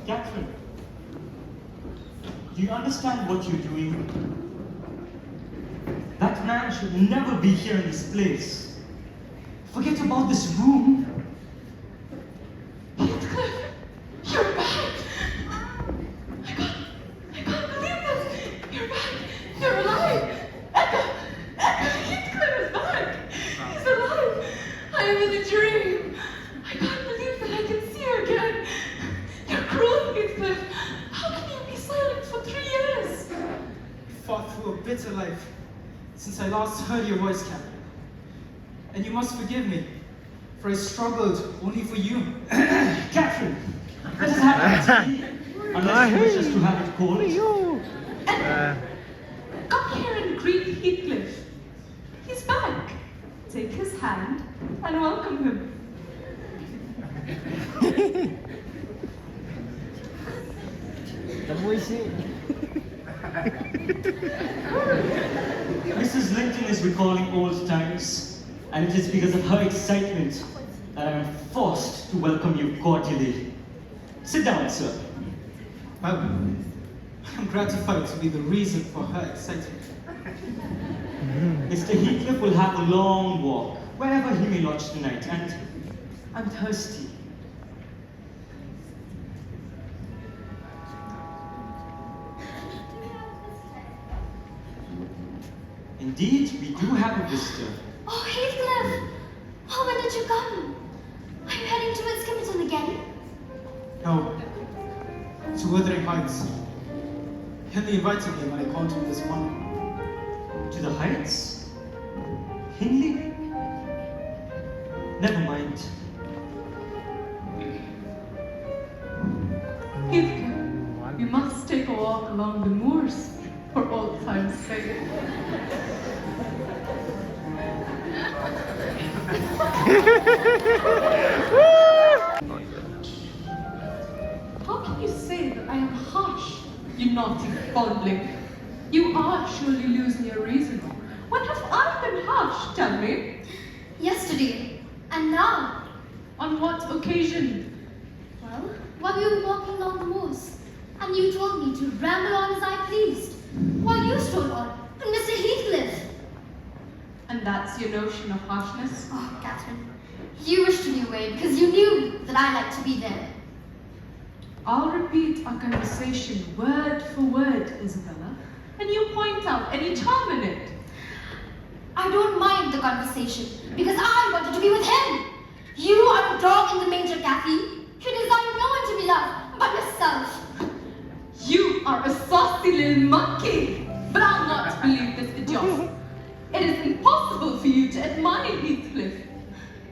Catherine, do you understand what you're doing? That man should never be here in this place. Forget about this room. Heathcliff, you're back! I can't believe this! You're back! You're alive! Edgar! Heathcliff is back! He's alive! I am in a dream! I can't believe that I can see you again! You're cruel, Heathcliff! How can you be silent for 3 years? I fought through a bitter life since I last heard your voice, Catherine. And you must forgive me, for I struggled only for you. Catherine, let us have tea, unless you wish us to have it cold. Come here and greet Heathcliff. He's back. Take his hand and welcome him. Mrs. Linton is recalling old times, and it is because of her excitement that I am forced to welcome you cordially. Sit down, sir. Well, I'm gratified to be the reason for her excitement. Mr. Heathcliff will have a long walk, wherever he may lodge tonight, and I'm thirsty. Indeed, we do have a visitor. Oh, Heathcliff! Oh, when did you come? Are you heading towards Skimmerton again? No, to Wuthering Heights. Henley invited me when I called him this morning. To the Heights? Hindley? Never mind. Heathcliff, you must take a walk along the moors for old time's sake. How can you say that I am harsh, you naughty fondling? You are surely losing your reason. When have I been harsh, tell me? Yesterday. And now? On what occasion? Well, while we were walking along the moors, and you told me to ramble on as I pleased, while you strolled on, and Mr. Heathcliff. And that's your notion of harshness? Oh, Catherine, you wished me away because you knew that I liked to be there. I'll repeat our conversation word for word, Isabella, and you point out any charm in it. I don't mind the conversation because I wanted to be with him. You are a dog in the manger, Kathy. You desire no one to be loved but yourself. You are a saucy little monkey, but I'll not believe this idiot. It is impossible for you to admire Heathcliff.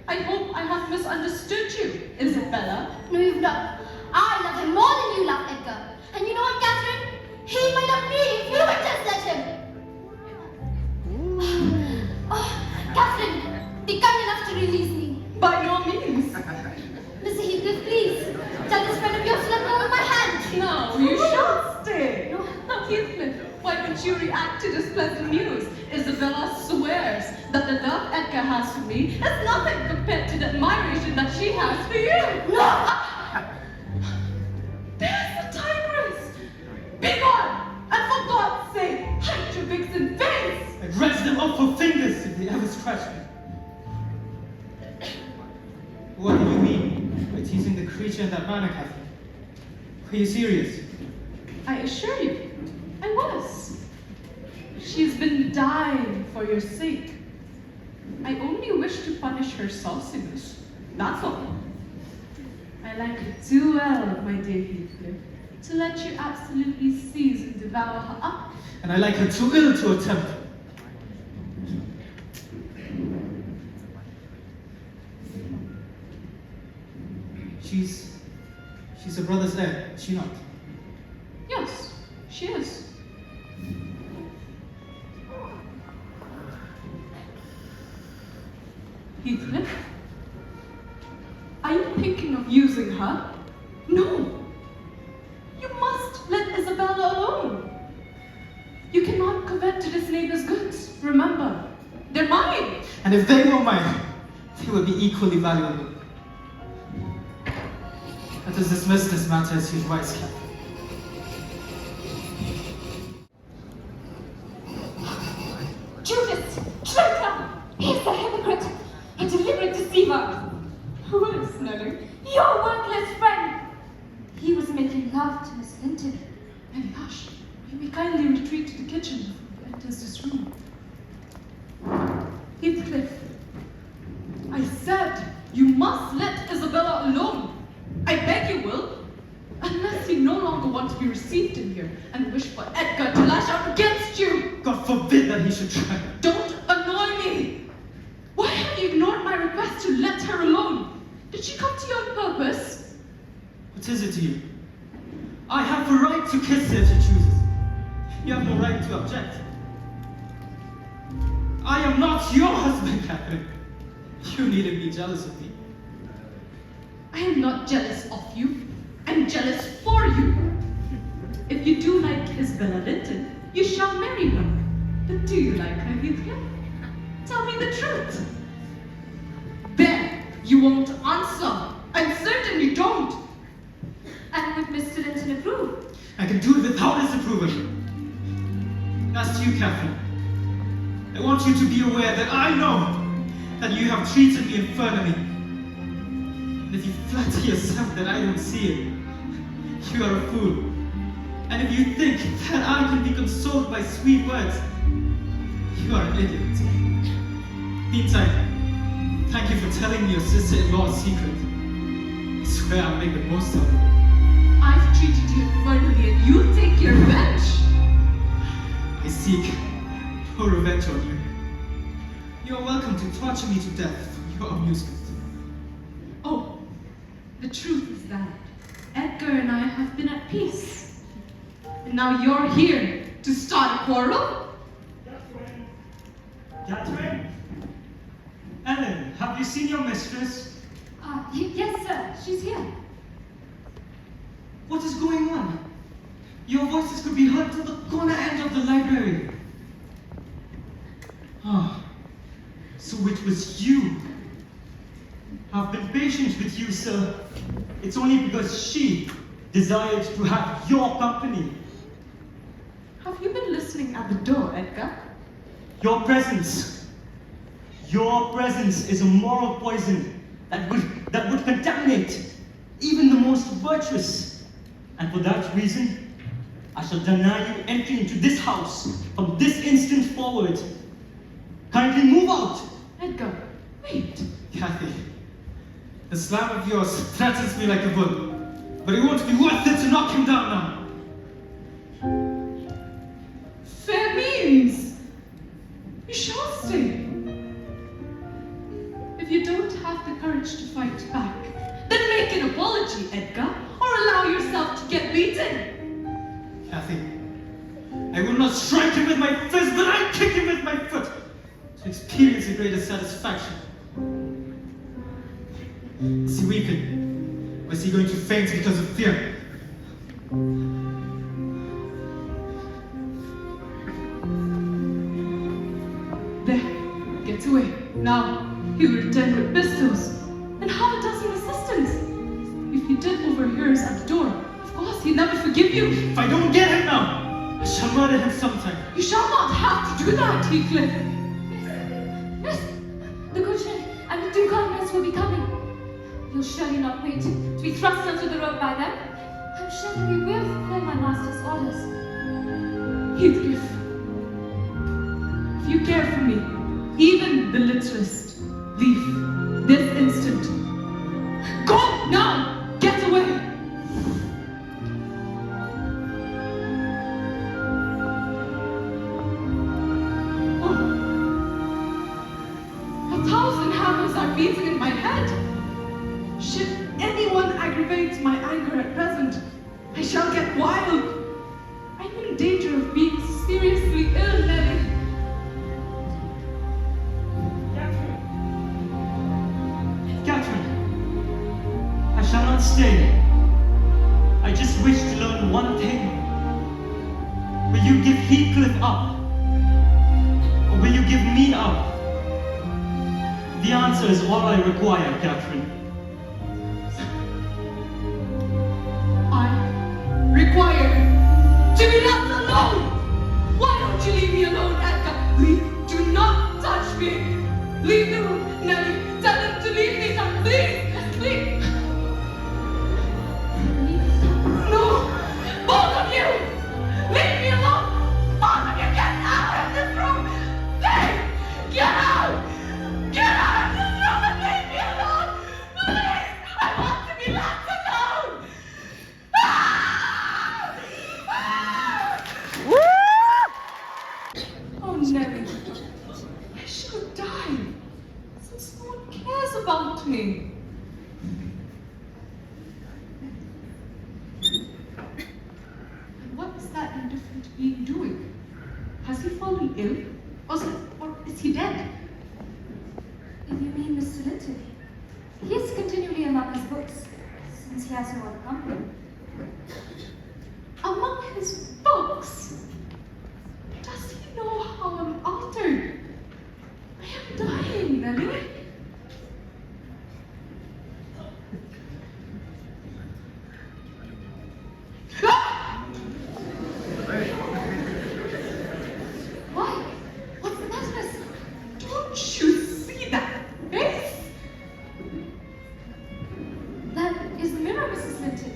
I hope I have misunderstood you, Isabella. No, you've not. I love him more than you love Edgar. And you know what, Catherine? He might love me if you would just let him. Oh, Catherine, be kind enough to release me. By no means. Mr. Heathcliff, please. Tell this friend of yours to let go of my hand. No, you should stay. Now, Heathcliff, why don't you react to this pleasant news? Isabella swears that the love Edgar has for me is nothing compared to the admiration that she has for you. No! There's the tigress! Be gone! And for God's sake, hide your vixen face! I'd raise them up for fingers if they ever scratch me. What do you mean by teasing the creature in that manner, Catherine? Are you serious? I assure you, I was. She's been dying for your sake. I only wish to punish her sauciness. That's all. I like her too well, my dear Heathcliff, to let you absolutely seize and devour her up. And I like her too ill to attempt. She's a brother's heir, is she not? Yes, she is. Heathcliff, are you thinking of using her? No. You must let Isabella alone. You cannot covet to this neighbor's goods. Remember, they're mine. And if they were mine, they would be equally valuable. Let us dismiss this matter as you advise, Catherine. Judas! Traitor! He's a hypocrite! A deliberate deceiver! Who is Snelling? Your worthless friend! He was making love to Miss Linton. And hush, you may kindly retreat to the kitchen before he enters this room. Heathcliff, I said you must let Isabella alone. I beg you will. Unless you no longer want to be received in here and wish for Edgar to lash out against you. God forbid that he should try. Don't annoy me. Why have you ignored my request to let her alone? Did she come to you on purpose? What is it to you? I have the right to kiss her if she chooses. You have no right to object. I am not your husband, Catherine. You needn't be jealous of me. I am not jealous of you. I'm jealous for you. If you do like Isabella Linton, you shall marry her. But do you like her, Heathcliff? Tell me the truth. There, you won't answer. I'm certain you don't. And would Mr. Linton approve? I can do it without his approval. As to you, Catherine, I want you to be aware that I know that you have treated me infernally. And if you flatter yourself that I don't see it, you are a fool. And if you think that I can be consoled by sweet words, you are an idiot. Meantime, thank you for telling me your sister-in-law's secret. I swear I'll make the most of it. I've treated you infernally and you take your revenge. I seek no revenge on you. You are welcome to torture me to death for your amusement. Oh, the truth is that Edgar and I have been at peace. And now you're here to start a quarrel? Catherine? Catherine? Ellen, have you seen your mistress? Yes, sir. She's here. What is going on? Your voices could be heard to the corner end of the library. Ah, so it was you. I've been patient with you, sir. It's only because she desired to have your company. Have you been listening at the door, Edgar? Your presence is a moral poison that would contaminate even the most virtuous. And for that reason, I shall deny you entry into this house from this instant forward. Kindly move out. Edgar, wait. Kathy, the slam of yours threatens me like a bull, but it won't be worth it to knock him down now. Fair means. You shall stay. If you don't have the courage to fight back, then make an apology, Edgar, or allow yourself to get beaten. Kathy, I will not strike him with my fist, but I kick him with my foot to experience a greater satisfaction. Is he weeping? Or is he going to faint because of fear? There, get away. Now, he will return with pistols and half a dozen assistants. If you did overhear us at the door, of course he'd never forgive you. If I don't get him now, I shall murder him sometime. You shall not have to do that, Heathcliff. Yes, the coachman and the two gardeners will be coming. You'll surely not wait to be thrust onto the road by them. I'm sure that we will fulfill my master's orders. Heathcliff, if you care for me, even the littlest, leave this instant. Go now! Get away! Oh, 1,000 hammers are beating in my head. Should anyone aggravate my anger at present, I shall get wild. I'm in danger of being seriously ill, Nelly. Catherine, I shall not stay. I just wish to learn one thing. Will you give Heathcliff up? Or will you give me up? The answer is all I require, Catherine. to be left alone. Why don't you leave me alone, Edgar? Leave. Do not touch me. Leave the room, Nelly. Tell him to leave me, son. Please. Please. No. Both of you. Leave me alone. Both of you, get out of this room. Please. Get out. Get out of this room and leave me alone. Please. I want to be left alone. Oh, Nelly. I should have died. Since no one cares about me. And what is that indifferent being doing? Has he fallen ill? Or is he dead? If you mean Mr. Linton, he is continually among his books, since he has no other company. Among his books? Does he know how I'm altered? I am dying, Nelly. Why? What's the matter, miss? Don't you see that face? That is the mirror, Mrs. Linton.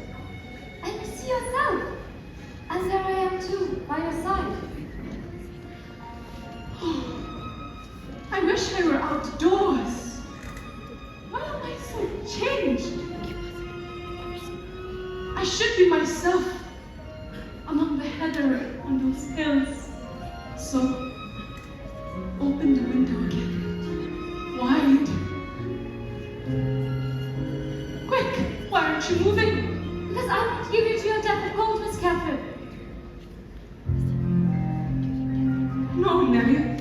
And you see yourself. And there I am too, by your side. I wish I were outdoors. Why am I so changed? I should be myself among the heather on those hills. So, open the window again. Wide. Quick! Why aren't you moving? Because I won't give you to your death of cold, Miss Catherine. No, Nelly.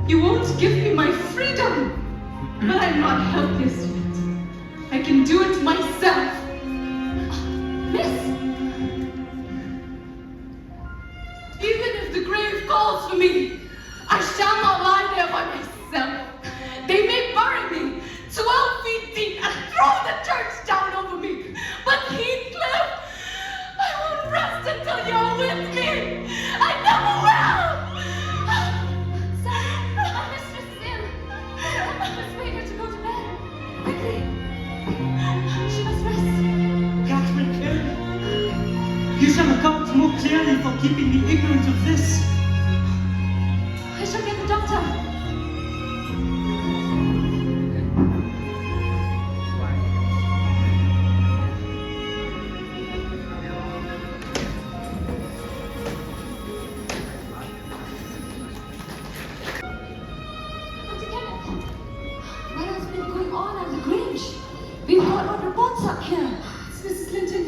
You won't give me my freedom. But I'm not helpless yet. I can do it myself. Miss! Even if the grave calls for me, I shall not lie there by myself. They may bury me 12 feet deep and throw the church down over me. But Heathcliff, I won't rest until you're with me. I never will. Sir, my mistress is ill. Persuade her to go to bed. Quickly. She must rest. Catherine ill? You shall account more clearly for keeping me ignorant of this. I shall get the doctor. Dr. Kenneth, what has been going on at the Grange? We've got no reports up here. It's Mrs. Linton.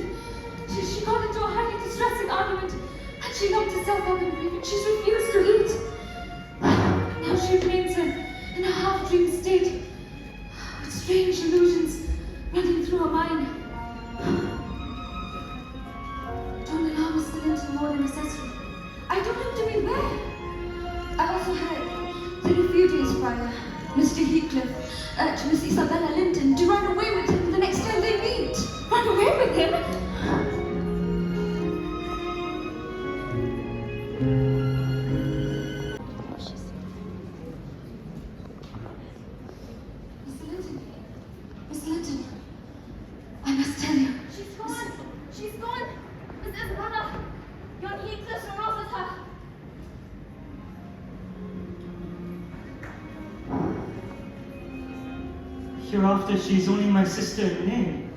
She got into a highly distressing argument and she locked herself up in grief and she's refused to eat. Now she remains in a half-dream state with strange illusions running through her mind. Don't allow Mr. Linton more than necessary. I don't have to be there. I also heard that a few days prior, Mr. Heathcliff urged Miss Isabella Linton to run away with him the next time they meet. Run away with him? Mr. Linton. Miss Linton. I must tell you. She's gone! She's gone! Miss Isabella! Yon Heathcliff arouses her! Hereafter, she's only my sister in name.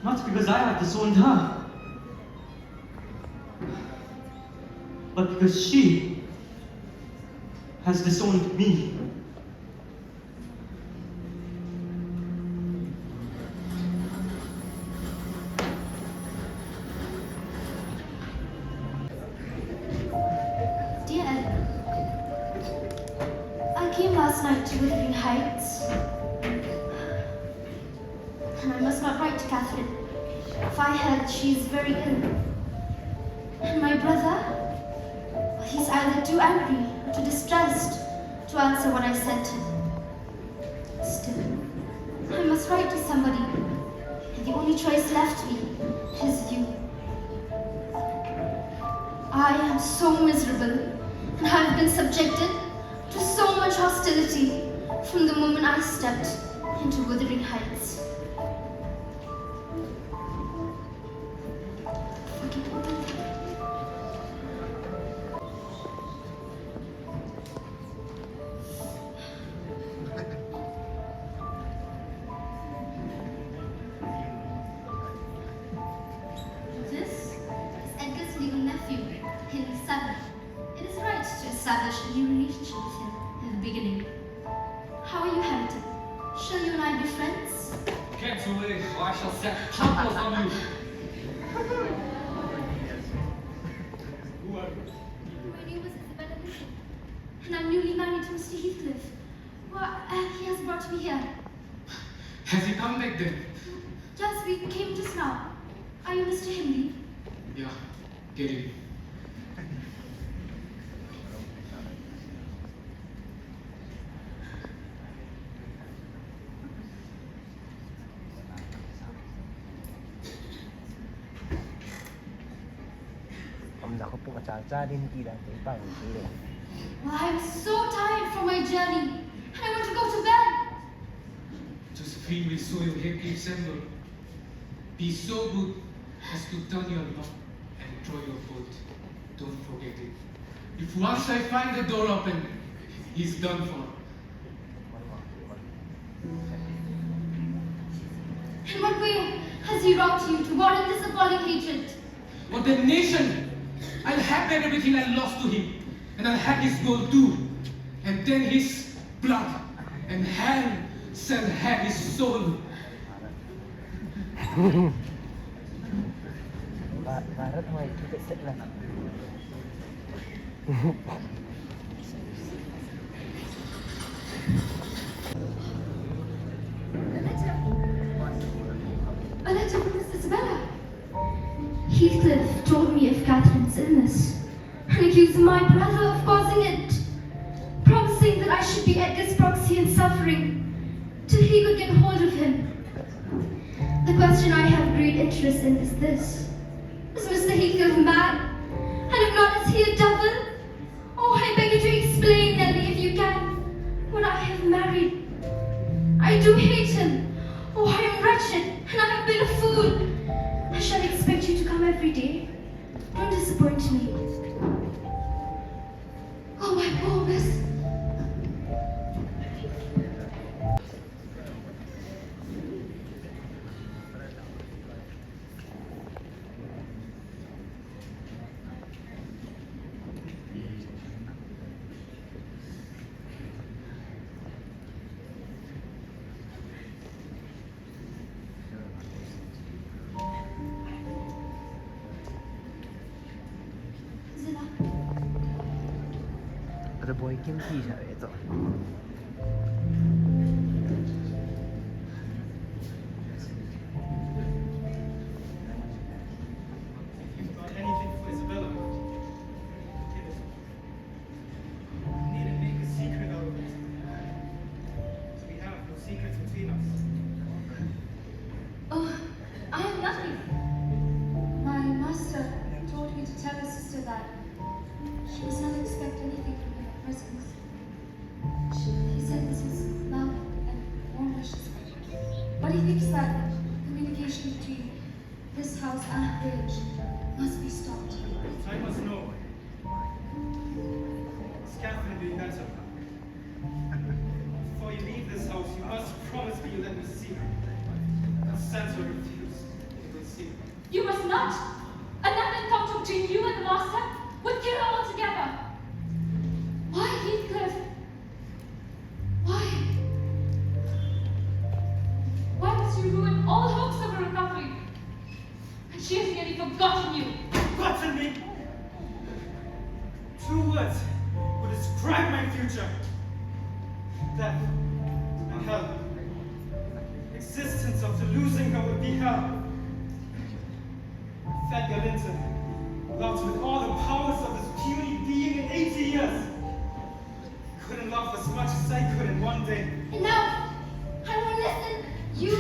Not because I have disowned her, but because she has disowned me. Dear Edmund, I came last night to Wuthering Heights. And I must not write to Catherine, for I heard she's very ill. And my brother, he's either too angry or too distressed to answer what I sent him. Still, I must write to somebody, and the only choice left me is you. I am so miserable and have been subjected to so much hostility from the moment I stepped into Wuthering Heights. This is Edgar's legal nephew, Henry Savage. It is right to establish a new relationship with him in the beginning. How are you, Harrington? Shall you and I be friends? Get away, or I shall set tackles on you. Who are you? My name is Isabella Linton, and I'm newly married to Mr. Heathcliff. Well, he has brought me here. Has he come back then? Yes, we came just now. Are you Mr. Henry? Yeah, get in. Ako po din tidak timbang sila. Well, I'm so tired from my journey, and I want to go to bed. Josephine will saw your head resemble. Be so good as to turn your knob and draw your boat. Don't forget it. If once I find the door open, he's done for. In what way has he wronged you to warrant this appalling hatred? What damnation! I'll have back everything I lost to him, and I'll have his gold too, and then his blood, and hell shall have his soul. Barat mo kita set lah. A letter from Miss Isabella. Heathcliff told me of Catherine's illness and accused my brother of causing it, promising that I should be Edgar's proxy in suffering till he could get hold of him. The question I have great interest in is this: is Mr. Heathcliff mad? And if not, is he a devil? Oh, I beg you to explain, Nellie, if you can, what I have married. I do hate him. Oh, I am wretched, and I have been a fool. I shall expect you to come every day. Don't disappoint me. Oh, my poor miss. Zilla. Ada boy Kim Ki siya ito. You've got anything for Isabella? Give it. You need to make a secret out of it. We have no secrets between us. Oh, I am nothing. My master told me to tell her sister that she must not expect anything from me at present. He said this was love and warm wishes. But he thinks that communication between this house and the village must be stopped. I must know. Is Catherine doing better? Before you leave this house, you must promise me you'll let me see her. And Sansa refused. You will see her. You must not! Another encounter between you and the master would kill her altogether! Why, Heathcliff? Why? Why must you ruin all hopes of her recovery? And she has nearly forgotten you. Forgotten me! 2 words would describe my future. Death and hell. Existence after losing her would be hell. Edgar Linton loved with all the powers of this puny being in 80 years. Couldn't love as much as I could in one day. Enough! I won't listen. You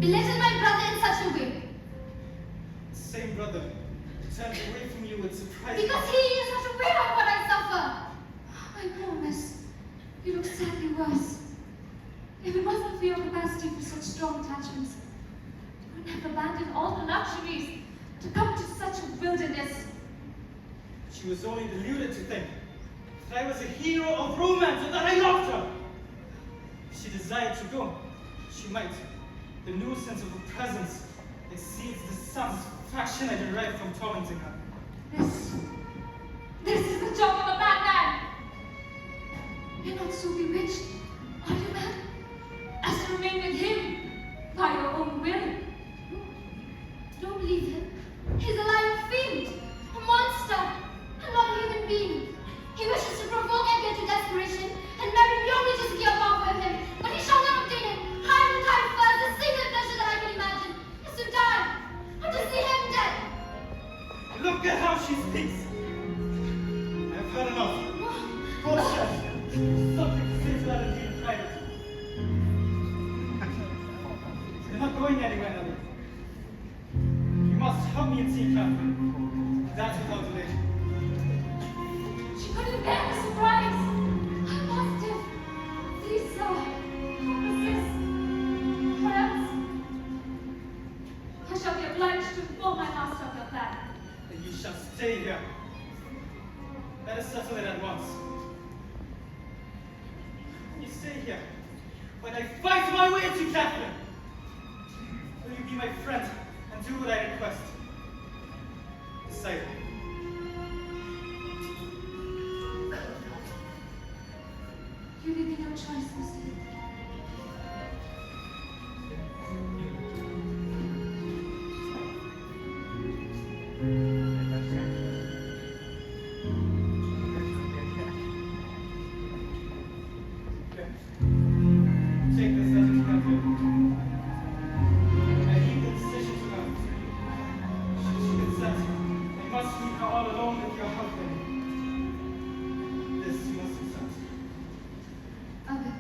belittle my brother in such a way. Same brother turned away from you with surprise. Because he is not aware of what I suffer. I promise. You look sadly worse. If it wasn't for your capacity for such strong attachments, you would have abandoned all the luxuries to come to such a wilderness. She was only deluded to think that I was a hero of romance and that I loved her. If she desired to go, she might. The nuisance of her presence exceeds the satisfaction I derive from tormenting her. This is the job of a bad man. You're not so bewitched, are you, man? As to remain with him by your own will. Don't believe him. He's a lying fiend, a monster, and not a human being. He wishes to provoke Edgar to desperation and marry me only to secure power for him. But he shall not obtain it. I will die first. The single pleasure that I can imagine is to die, or to see him dead. Look at how she speaks. I've heard enough. Bullshit. Something to say to that in private. You're not going anywhere, Ellie. You must help me and see Catherine. That's without delay. She couldn't bear the surprise. I must have. Please, sir, resist. What else? I shall be obliged to inform my master of your plan. Then you shall stay here. Let us settle it at once. You stay here. When I fight my way to Catherine, will you be my friend and do what I request? Decide. You leave me no choice, Mr. Heathcliff. Take this as a Catherine. I leave the decision to her. Should she consent, I must leave her all alone with your husband. This you must accept. Okay.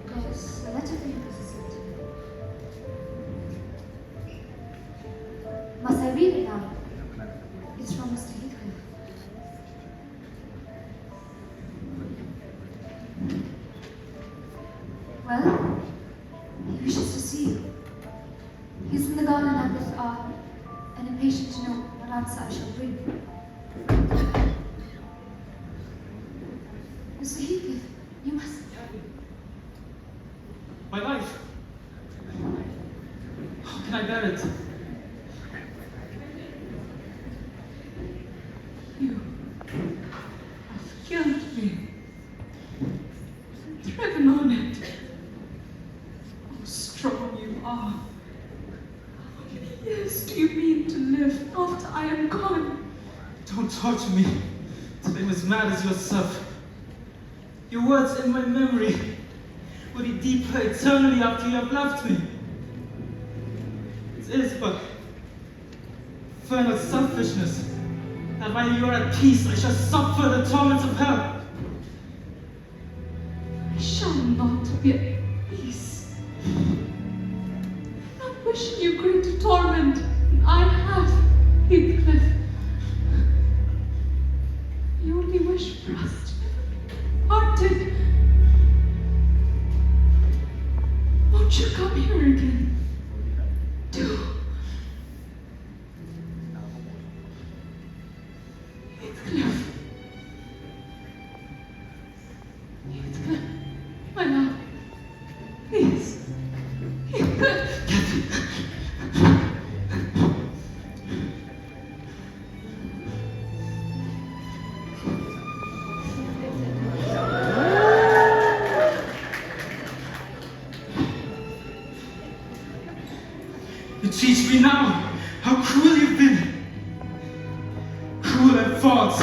There's a letter for you, Mrs. Hilton. Must I read it now? It's from Mr. Heathcliff. Well, he wishes to see you. He's in the garden at this hour and impatient to know what answer I shall bring. Mr. Heathcliff, you must. My life. How can I bear it? You have killed me. Driven on it. How strong you are. How many years do you mean to live after I am gone? Don't torture me till I'm as mad as yourself. Your words in my memory will be deeper eternally after you have left me. It is but infernal selfishness that while you are at peace, I shall suffer the torments of hell. I shall not be at peace. I'm not wishing you greater torment than I have, Heathcliff. You only wish for us to never be parted. Won't you come here again? Do. Heathcliff. Heathcliff, my love. Please. Heathcliff. You teach me now how cruel you've been. Cruel and false.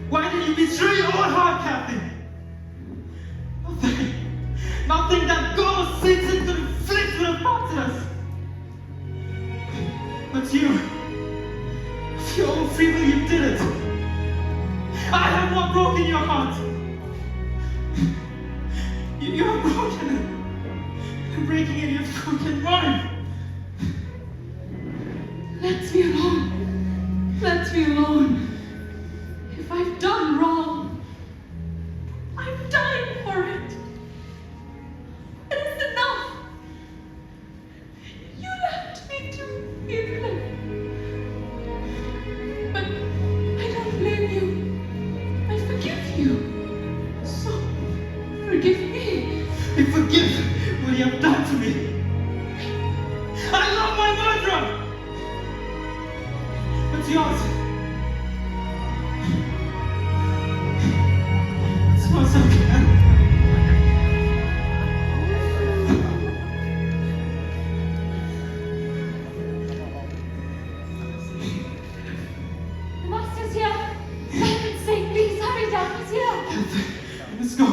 Why did you betray your own heart, Captain? Nothing that God Satan could inflict would have hurt us. But you your own free will you did it. I have not broken your heart. You have broken it. And breaking it, you've broken mine. Let me alone. Let me alone. If I've done wrong, I'm dying for it. It is enough. You left me to Edmund. But I don't blame you. I forgive you. So forgive me. I forgive what you have done to me. I love my murderer. But yours. It's not so bad. The master's here. For heaven's sake, please hurry down. He's here. Let's go.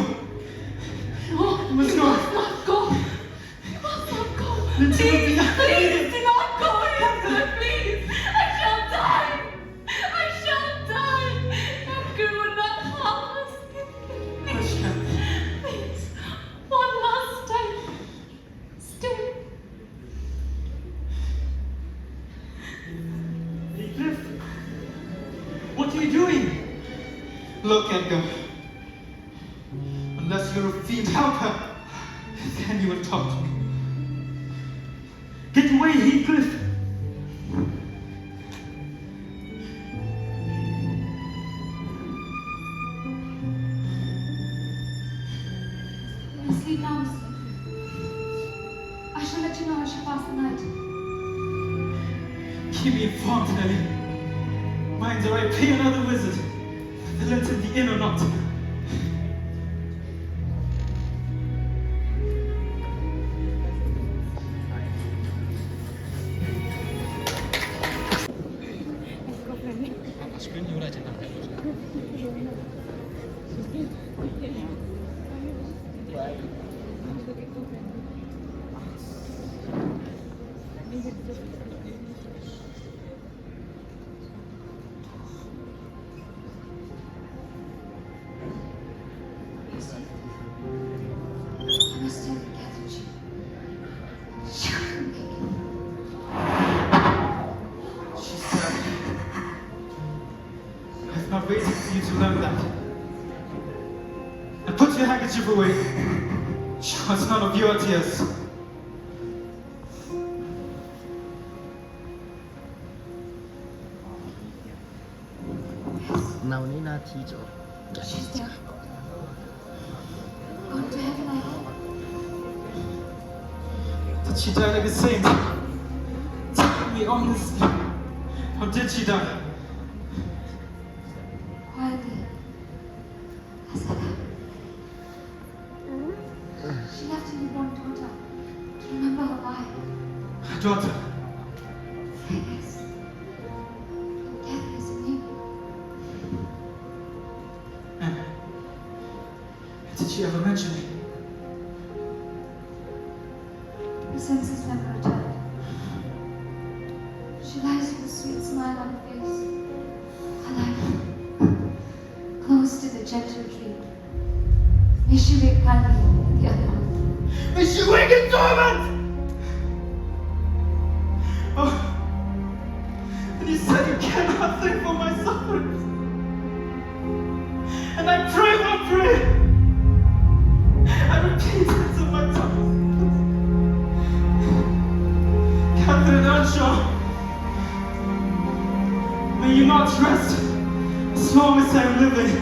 No, Let's you go. must not go. You must not go. Let's Please, go. please do not go, Edmund, please. I shall die. I shall die. Edgar would not harm us. Please, please, one last time. Stay. Heathcliff, what are you doing? Look, Edgar. Unless you're a fiend helper, then you will talk to me. Get away, Heathcliff. You sleep now, mister. I shall let you know how she passed the night. Keep me informed, Nelly. Mind that I pay another visit, villain to the inn or not. I must tell you, Catherine, she couldn't make it. She said, I've not waited for you to learn that. And put your handkerchief away. Show us none of your tears. เรานี่หน้าที่จะ She's there. Gone to heaven, I hope. Did she die like a saint? Tell me honestly. How did she die? Quietly. As that happened. She left a newborn daughter to remember her life. Her daughter. Yes. Death is a name. And did she ever mention me? Her senses never returned. She lies with a sweet smile on her face. Her life, close to the gentle dream. May she wake kindly in the other world. May she wake in torment! Oh, and you said you cannot think for my sufferings. And I pray, I repeat it to my tongue. Catherine Earnshaw, may you not rest as long as I am living.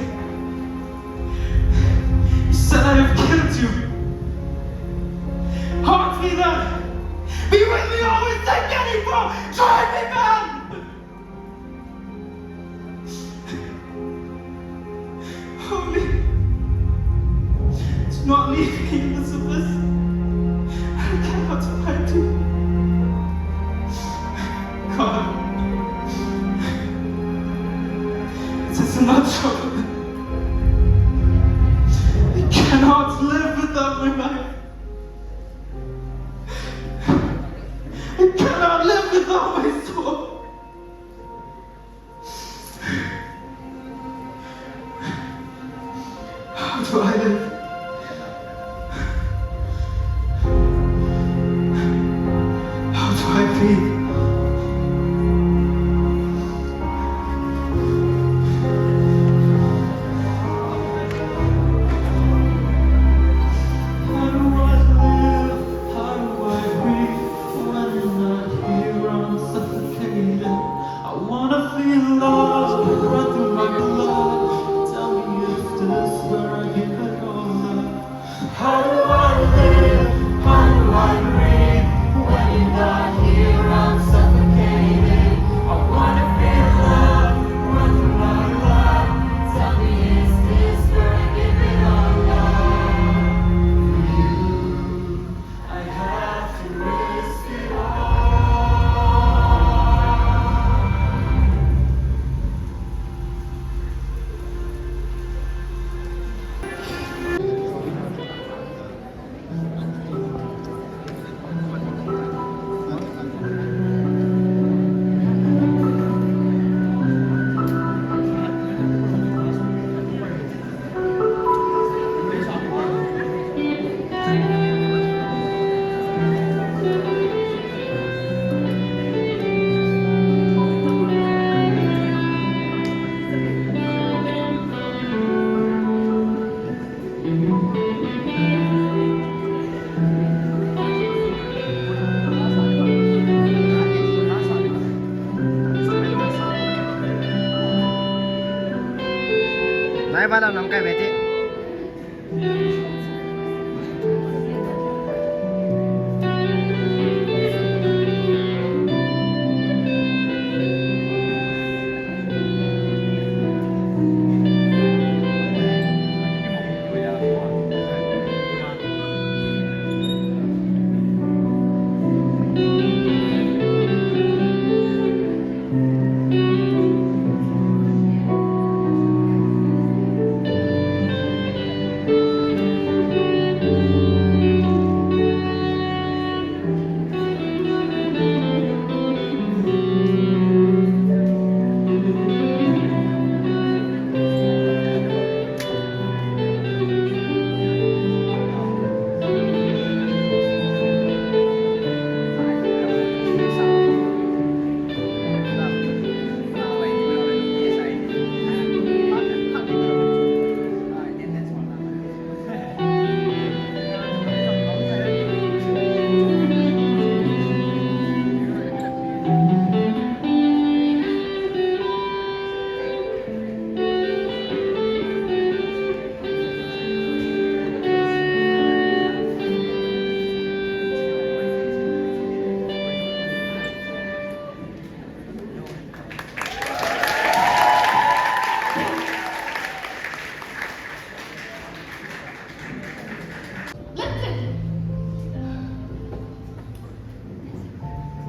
You said I have killed you. Haunt me then! Be with me always, take any form! Drive me mad! Only do not leave me in this abyss. I cannot find you. God, it is not trouble. I cannot live without my life. I cannot live without my soul. faith. How do I live? How do I breathe when I'm not here? I'm suffocating. I wanna feel love run through my blood. Tell me, is this where I give it all up? How do I live? How do I breathe when you're not here? I'm suffocating. I wanna feel love run through my blood. Tell me, is this where I give it all up? I have to risk it Nãy bắt đầu nắm cái về chị.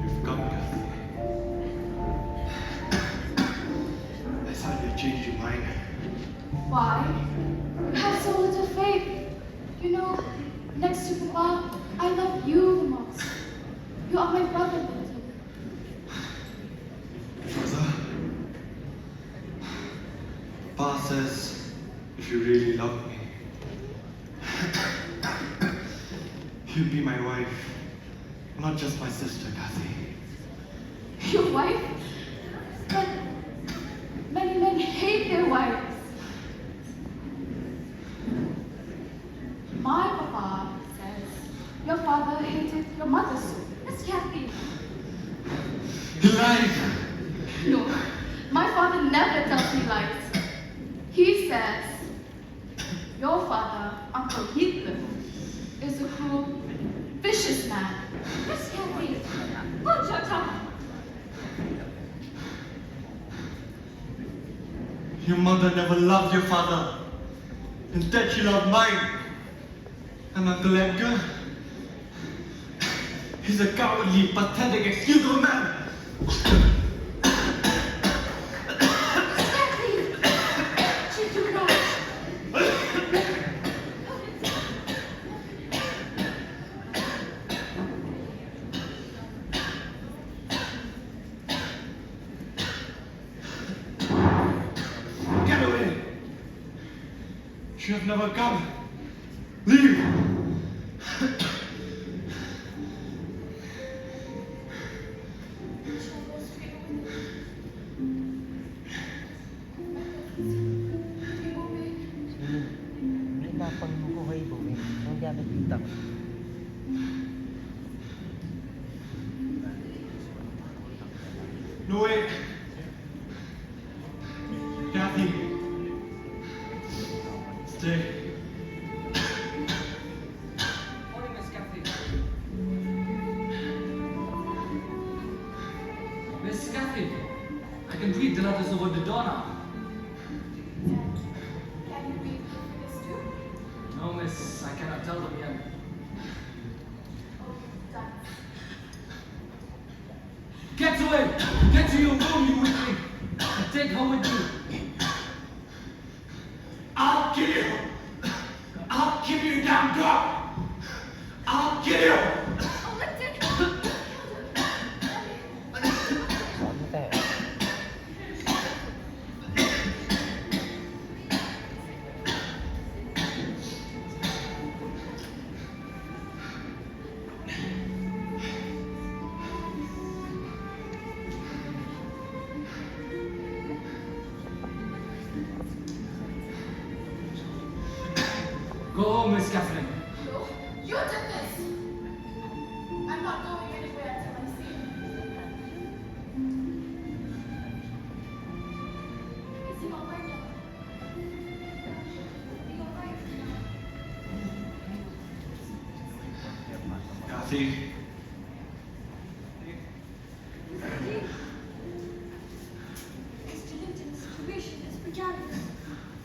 You've come, Kathy. I saw you change your mind. Why? You have so little faith. You know, next to Papa, I love you the most. You are my brother, Milton. Brother, Pa says if you really love me, you'll be my wife, not just my sister, Kathy. Your wife? But many men hate their wives. My papa says your father hated your mother so. Miss Kathy. He lied. No, my father never tells me lies. He says your father, Uncle Hitler, is a cruel, vicious man. Miss Kathy, hold your tongue. Your mother never loved your father. Instead, she loved mine. And Uncle Edgar, he's a cowardly, pathetic, excusable man. Get away! You have never come. Leave! No, wait. Kathy. Stay. Morning, Miss Cathy. Miss Cathy, I can read the letters over the door now. Can you read this too? No, miss, I cannot tell them yet. Oh, done. Get away! Get to your room, you weakling! And take her with you. I'll kill you! I'll kill you, damn dog! I'll kill you! Oh, let's take ซ้อนแต่ Go home, Miss Catherine. No, you did this. I'm not going anywhere until I see him. Is he all right now? Is he all right now? Kathy. Mr. Linton's situation is precarious.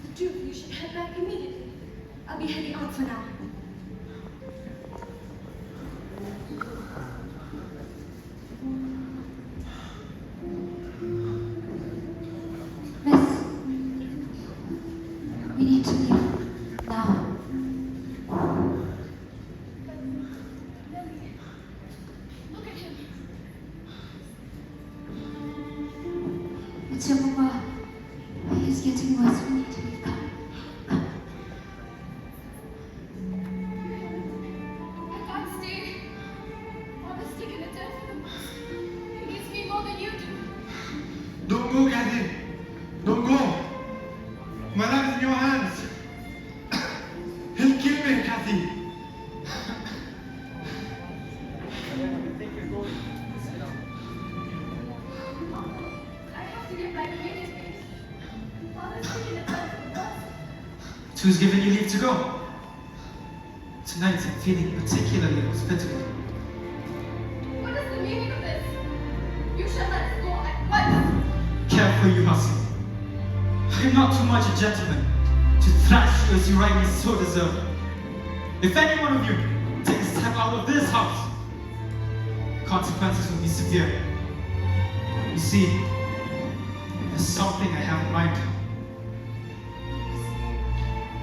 The two of you should head back immediately. I'll be heading out for now. Miss, we need to leave now. Lily, look at him. It's your mama. He's getting worse. We need to leave. Come. I can't stay. Mama's taken a turn for the worse. He needs me more than you do. Don't go, Kathy. Don't go. My life is in your hands. He'll kill me, Kathy. I have to get back immediately. Mama's taken a turn for the worse. Who's given you leave to go? Tonight I'm feeling particularly hospitable. What is the meaning of this? You shall let us go at once. Careful, you hussy. I'm not too much a gentleman to thrash you as you rightly so deserve. If any one of you takes a step out of this house, the consequences will be severe. You see, there's something I have in mind.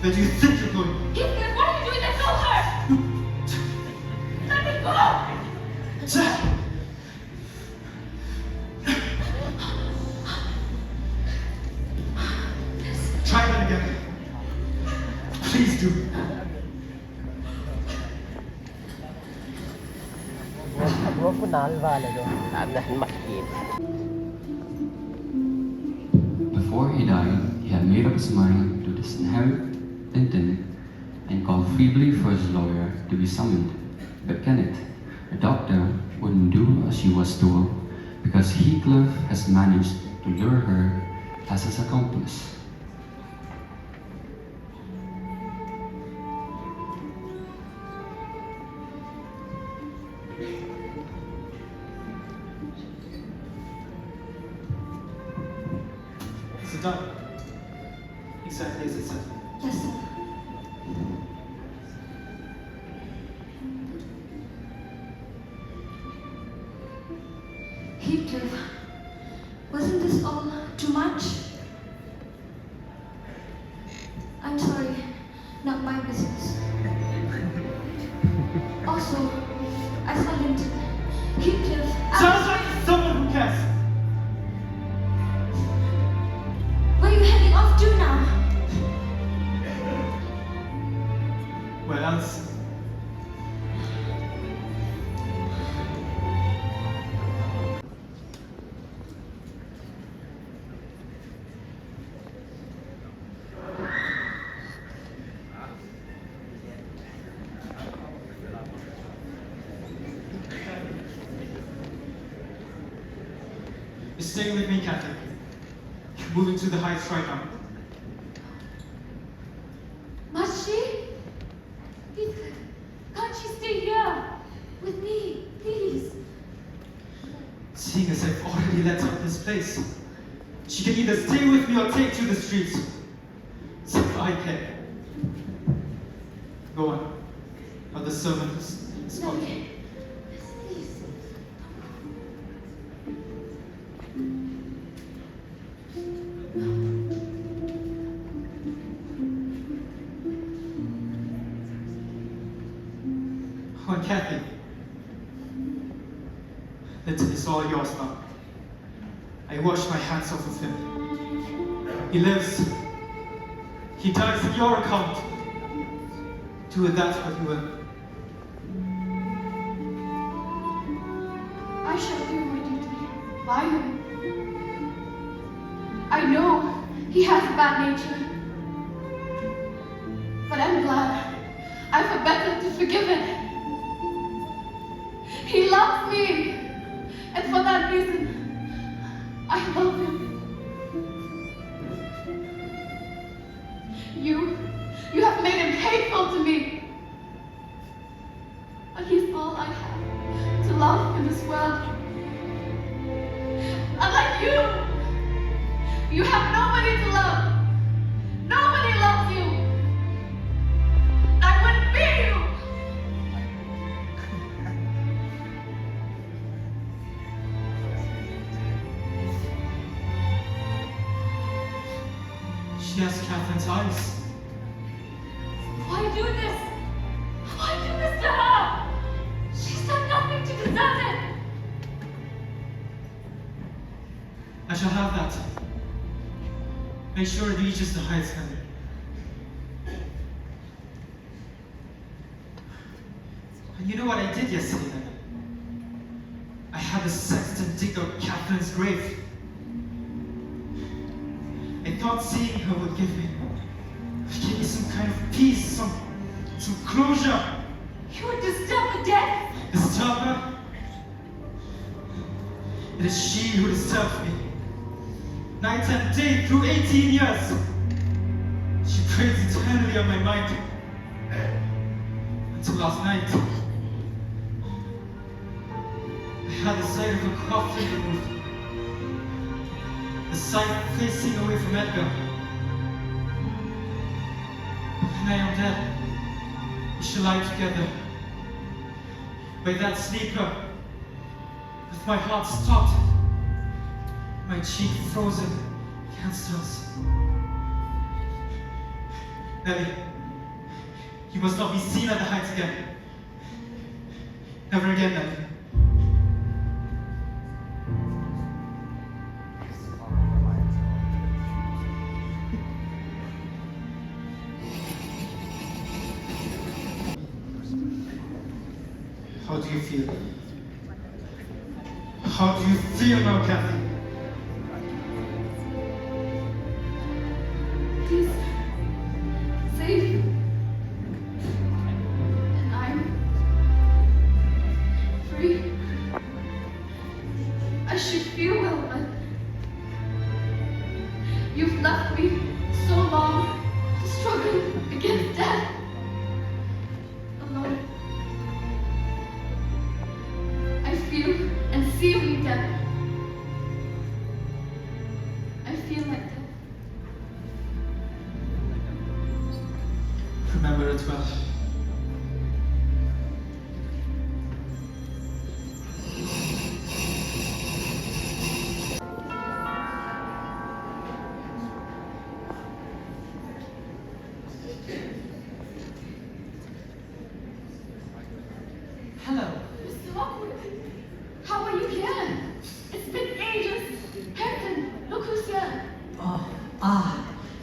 Where do you think you're going? Heathcliff, what are you doing? That's not her! Let me go! Jack! Try that again. Please do. รถคุณน้ำว่าเลยด้วยตามนั้นมาเก็บ Before he died, he had made up his mind to disinherit Linton and called feebly for his lawyer to be summoned. But Kenneth, the doctor, wouldn't do as she was told because Heathcliff has managed to lure her as his accomplice. Is it done? Exactly as it said. Yes, sir. Heathcliff, wasn't this all too much? I'm sorry, not my business. Also, I saw Linton. Heathcliff, Sounds like someone who cares. where are you heading off to now? Where else? You're staying with me, Catherine. You're moving to the Heights right now. Must she? Heathcliff, can't she stay here with me, please? Seeing as I've already let out this place, she can either stay with me or take to the streets. So I care. Go on. Or the servant is No, called. please. Oh, and Kathy. It's all yours now. I wash my hands off of him. He lives. He dies on your account. Do with that what you will. I shall do my duty by him. I know he has a bad nature, but I'm glad I have better to forgive it. He loves me, and for that reason, I love him. You have made him hateful to me, but he's all I have to love in this world. Unlike you have nobody to love. Nobody loves you. I wouldn't be you. She has Catherine's eyes. Why do this? Why do this to her? She's done nothing to deserve it. I shall have that. Make sure it reaches the Heights, Henry. And you know what I did yesterday night? I had the sexton dig out Catherine's grave. I thought seeing her would give me some kind of peace, some closure. You would disturb the dead. Disturb her? It is she who disturbs me. Night and day through 18 years. She preys eternally on my mind. Until last night, I had the sight of her coffin removed. The sight facing away from Edgar. And I am dead. We shall lie together. By that sleeper, with my heart stopped, my cheek frozen against hers. Nelly, you must not be seen at the Heights again. Never again, Nelly. How do you feel? How do you feel now, Kathy? He's safe. And I'm free. I should feel well, but you've left me so long to struggle against death. Alone. I feel and see me dead. I feel like death. Remember it well. Hello. Mr. Lockwood, how are you here? It's been ages. Hampton, look who's here.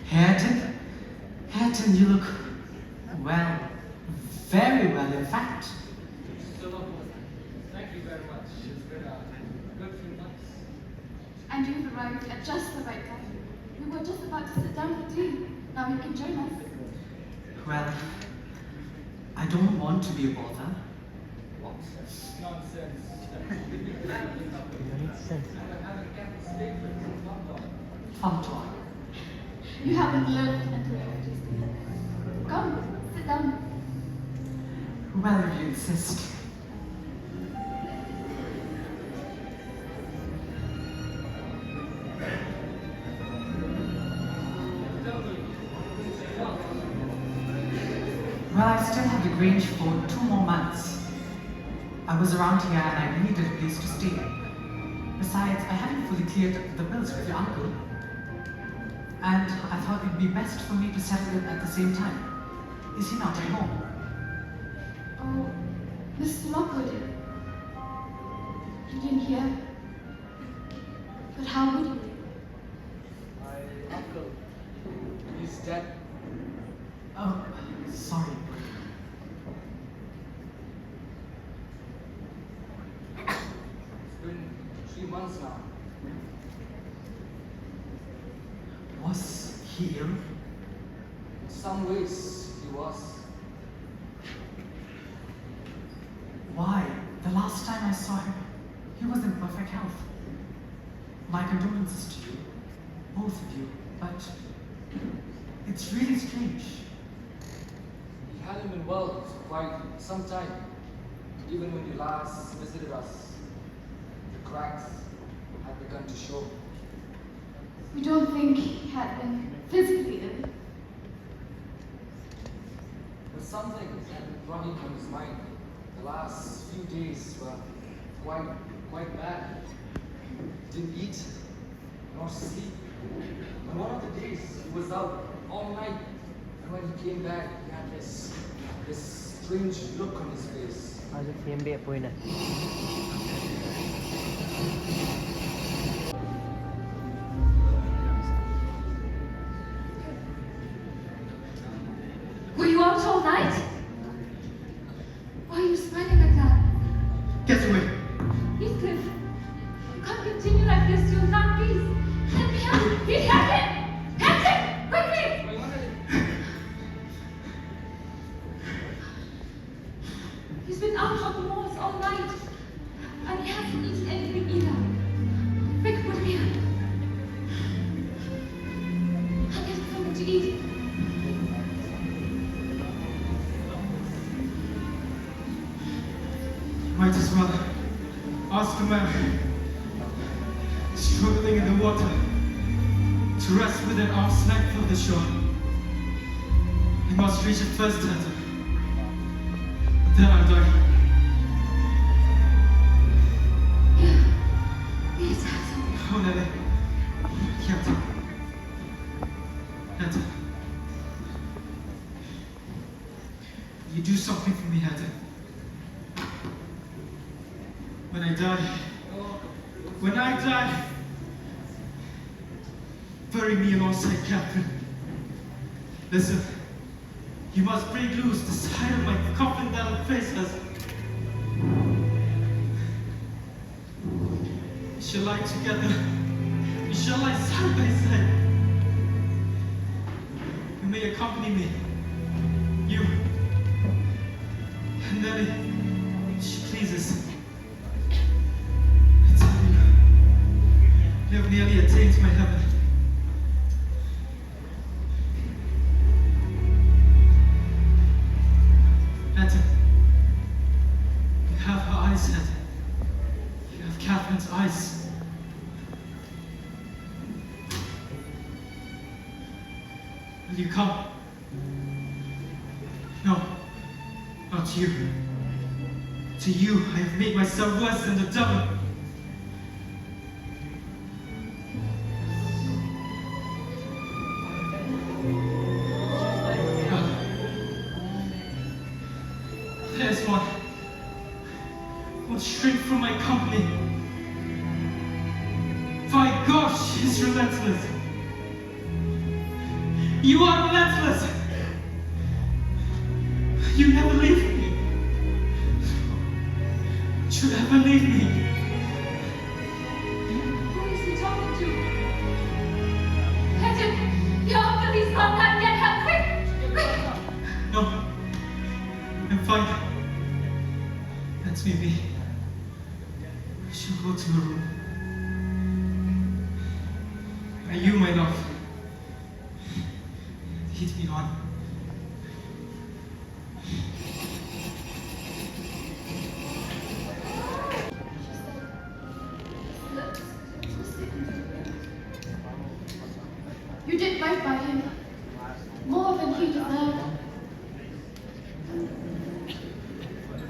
Hareton? Hareton, you look, well, very well, in fact. So, thank you very much. It's been a good few months. And you've arrived at just the right time. We were just about to sit down for tea. Now you can join us. Well, I don't want to be a bother. Nonsense. It makes sense. Fun toy. You haven't learned anthropology. Come, sit down. Well, if you insist. Well, I still have the Grange for 2 more months. I was around here and I needed a place to stay. Besides, I haven't fully cleared the bills with your uncle. And I thought it'd be best for me to settle it at the same time. Is he not at home? Oh, Mr. Lockwood. You didn't hear? But how would you? My uncle, he's dead. Oh, sorry. It's been 3 months now. Was he ill? In some ways, he was. Why? The last time I saw him, he was in perfect health. My condolences to you, both of you, but it's really strange. He hadn't been well for quite some time. Even when you last visited us, the cracks had begun to show. We don't think he had been physically ill. But something had been running on his mind. The last few days were quite bad. Didn't eat, nor sleep. And one of the days he was out all night. And when he came back, he had this strange look on his face. How's it TMB po yun Were you out all night? Why are you smiling like that? Get away! Heathcliff, you can't continue like this. You'll not please. Let me help. He's hacking! Hacking! Quickly! He's been out on the walls all night. And he hasn't eaten anything either. Quick, put him here. I'll get him something to eat. Might as well ask a man struggling in the water to rest within arm's length of the shore. He must reach it first, Tata. Then I'll die. Yes, have some. Oh, Nelly. Captain. Hatta. You do something for me, Hatta. When I die, bury me alongside Catherine. Listen, you must break loose the side of my coffin that'll face us. We shall lie together. We shall lie side by side. You may accompany me. You and Nelly, if she pleases. I tell you, you have nearly attained my heaven. Etta, you have her eyes, Etta. You have Catherine's eyes. Will you come? No, not you. To you, I have made myself worse than the devil. There's one who'll shrink from my company. By God, she's relentless. You are relentless. You never leave me. Should ever leave me. Who is he talking to? Hedgen, your uncle is not done yet. Help, quick! Quick! No, I'm fine. Let me be. I shall go to her room. Are you my You did right by him. More than he deserved.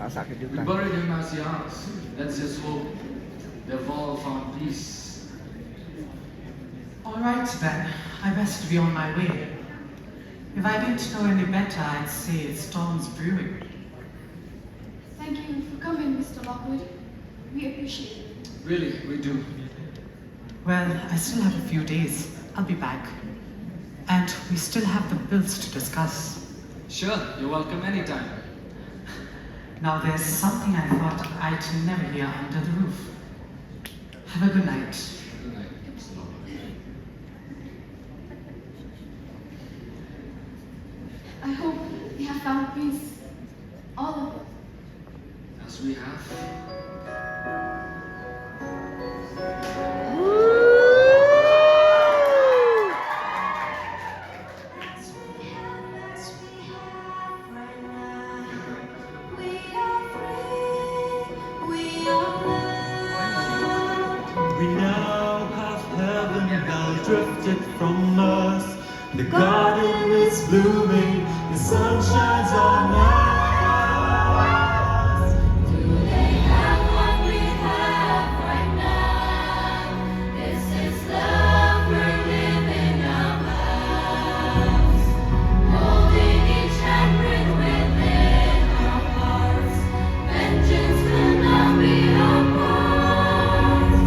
Sakit We juga. buried him as he asked. That's his hope. They've all found peace. All right then, I best be on my way. If I didn't know any better, I'd say it's Storm's Brewing. Thank you for coming, Mr. Lockwood. We appreciate it. Really, we do. Well, I still have a few days. I'll be back. And we still have the bills to discuss. Sure, you're welcome anytime. Now there's something I thought I'd never hear under the roof. Have a good night. Good night. I hope you have found peace. All of it. As we have. We now have heaven now drifted from us. The garden is blooming, the sun shines on us. Do they have what we have right now? This is love we're living our lives. Holding each hand within our hearts. Vengeance will not be our part.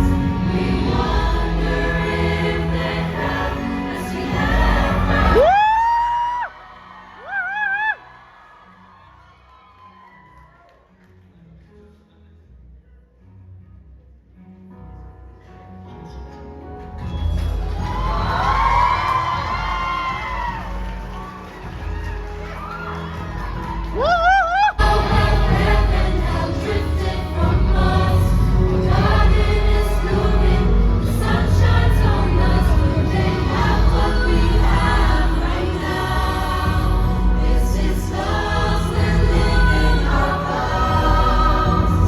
We wonder if they have as we have right now. Heaven has drifted from us. The garden is blooming, the sun shines on us. They have what we have right now. This is love we're living our vows.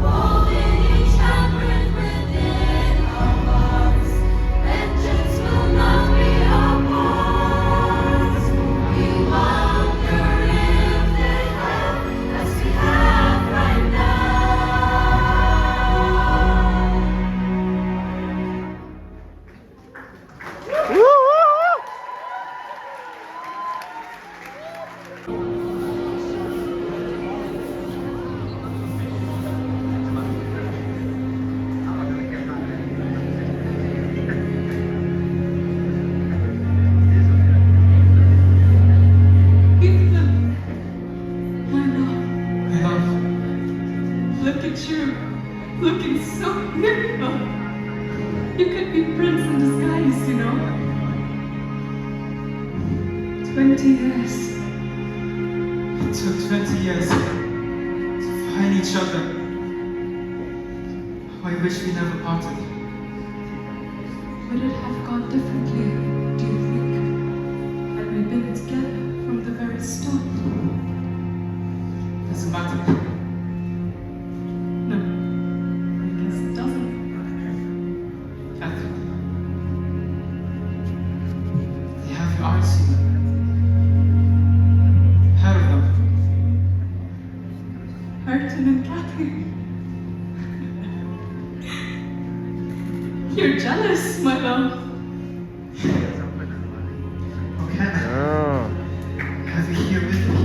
Holding each hand within our hearts. Vengeance will not be our part. We wonder if they have as we have right now. Ethan, my love, Love, look at you, looking so beautiful. You could be Prince in disguise, you know. 20 years. It took 20 years to find each other. I wish we never parted. Would it have gone differently, do you think? Had we been together from the very start? Doesn't matter. No, I guess it doesn't. Catherine. They have your eyes seen them. Heard of them. Hurton and Kathy. You're jealous, my love. Okay. Oh. Have you here with me?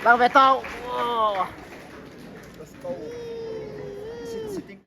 Lang beto. Oh.